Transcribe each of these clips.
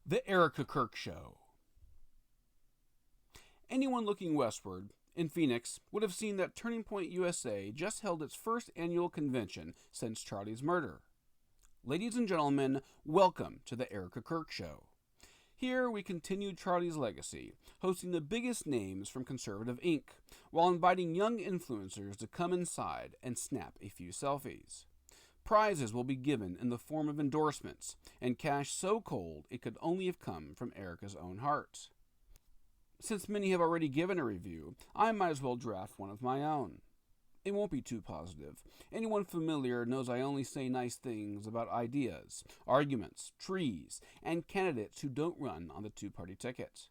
The Erica Kirk Show. Anyone looking westward, in Phoenix, would have seen that Turning Point USA just held its first annual convention since Charlie's murder. Ladies and gentlemen, welcome to the Erica Kirk Show. Here we continue Charlie's legacy, hosting the biggest names from Conservative Inc., while inviting young influencers to come inside and snap a few selfies. Prizes will be given in the form of endorsements, and cash so cold it could only have come from Erica's own heart. Since many have already given a review, I might as well draft one of my own. It won't be too positive. Anyone familiar knows I only say nice things about ideas, arguments, trees, and candidates who don't run on the two-party ticket.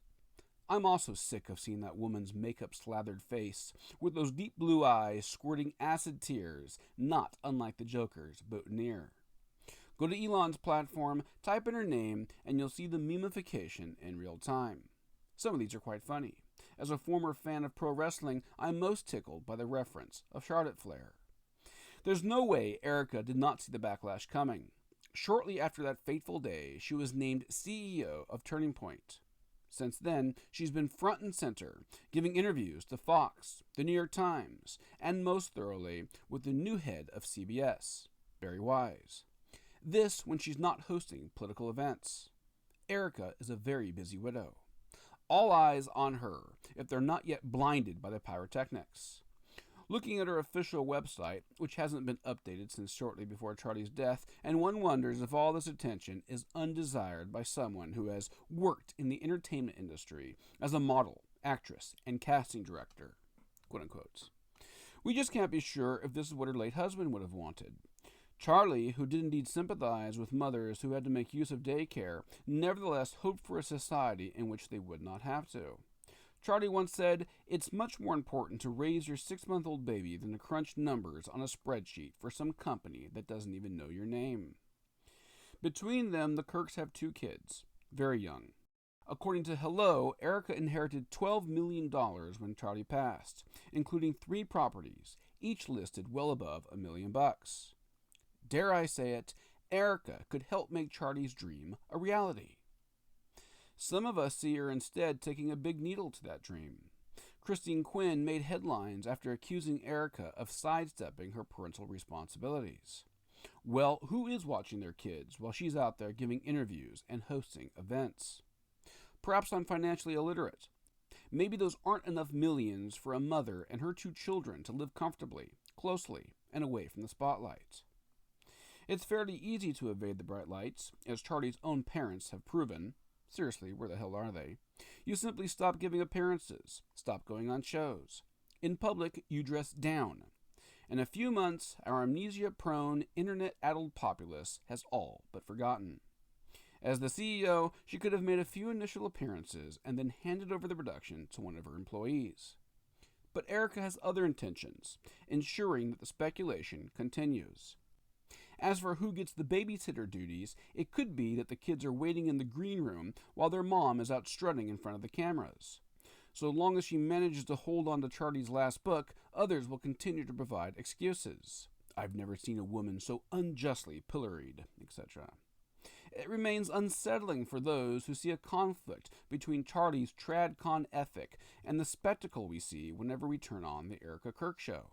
I'm also sick of seeing that woman's makeup-slathered face, with those deep blue eyes squirting acid tears, not unlike the Joker's boutonniere. Go to Elon's platform, type in her name, and you'll see the memification in real time. Some of these are quite funny. As a former fan of pro wrestling, I'm most tickled by the reference of Charlotte Flair. There's no way Erika did not see the backlash coming. Shortly after that fateful day, she was named CEO of Turning Point. Since then, she's been front and center, giving interviews to Fox, the New York Times, and most thoroughly with the new head of CBS, Barry Wise. This when she's not hosting political events. Erika is a very busy widow. All eyes on her, if they're not yet blinded by the pyrotechnics. Looking at her official website, which hasn't been updated since shortly before Charlie's death, and one wonders if all this attention is undesired by someone who has worked in the entertainment industry as a model, actress, and casting director, quote unquote. We just can't be sure if this is what her late husband would have wanted. Charlie, who did indeed sympathize with mothers who had to make use of daycare, nevertheless hoped for a society in which they would not have to. Charlie once said, "It's much more important to raise your 6-month-old baby than to crunch numbers on a spreadsheet for some company that doesn't even know your name." Between them, the Kirks have 2 kids, very young. According to Hello, Erika inherited $12 million when Charlie passed, including 3 properties, each listed well above $1 million. Dare I say it, Erika could help make Charlie's dream a reality. Some of us see her instead taking a big needle to that dream. Christine Quinn made headlines after accusing Erika of sidestepping her parental responsibilities. Well, who is watching their kids while she's out there giving interviews and hosting events? Perhaps I'm financially illiterate. Maybe those aren't enough millions for a mother and her 2 children to live comfortably, closely, and away from the spotlight. It's fairly easy to evade the bright lights, as Charlie's own parents have proven. Seriously, where the hell are they? You simply stop giving appearances, stop going on shows. In public, you dress down. In a few months, our amnesia-prone, internet-addled populace has all but forgotten. As the CEO, she could have made a few initial appearances and then handed over the production to one of her employees. But Erika has other intentions, ensuring that the speculation continues. As for who gets the babysitter duties, it could be that the kids are waiting in the green room while their mom is out strutting in front of the cameras. So long as she manages to hold on to Charlie's last book, others will continue to provide excuses. I've never seen a woman so unjustly pilloried, etc. It remains unsettling for those who see a conflict between Charlie's tradcon ethic and the spectacle we see whenever we turn on the Erica Kirk Show.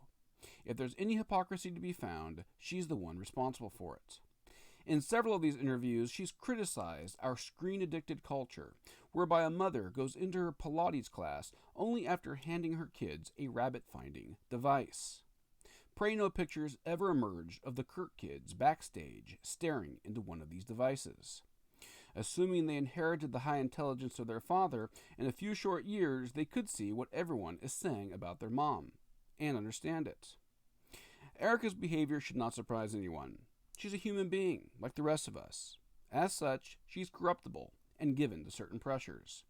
If there's any hypocrisy to be found, she's the one responsible for it. In several of these interviews, she's criticized our screen-addicted culture, whereby a mother goes into her Pilates class only after handing her kids a rabbit-finding device. Pray no pictures ever emerged of the Kirk kids backstage staring into one of these devices. Assuming they inherited the high intelligence of their father, in a few short years they could see what everyone is saying about their mom, and understand it. Erika's behavior should not surprise anyone. She's a human being, like the rest of us. As such, she's corruptible and given to certain pressures.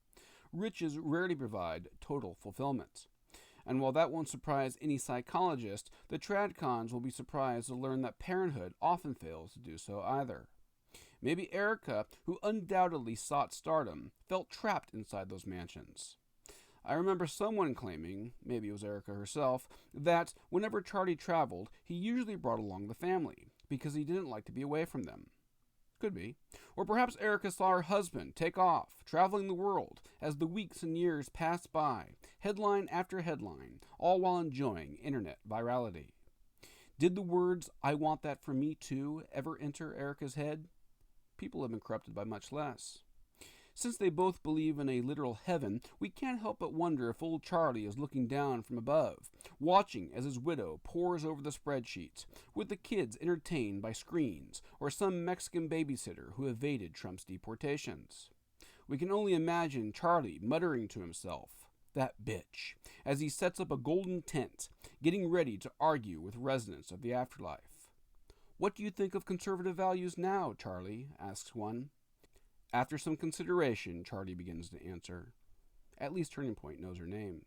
Riches rarely provide total fulfillment. And while that won't surprise any psychologist, the tradcons will be surprised to learn that parenthood often fails to do so either. Maybe Erika, who undoubtedly sought stardom, felt trapped inside those mansions. I remember someone claiming, maybe it was Erika herself, that whenever Charlie traveled, he usually brought along the family, because he didn't like to be away from them. Could be. Or perhaps Erica saw her husband take off, traveling the world, as the weeks and years passed by, headline after headline, all while enjoying internet virality. Did the words, "I want that for me too," ever enter Erica's head? People have been corrupted by much less. Since they both believe in a literal heaven, we can't help but wonder if old Charlie is looking down from above, watching as his widow pores over the spreadsheets, with the kids entertained by screens, or some Mexican babysitter who evaded Trump's deportations. We can only imagine Charlie muttering to himself, "That bitch," as he sets up a golden tent, getting ready to argue with residents of the afterlife. "What do you think of conservative values now, Charlie?" asks one. After some consideration, Charlie begins to answer. At least Turning Point knows her name.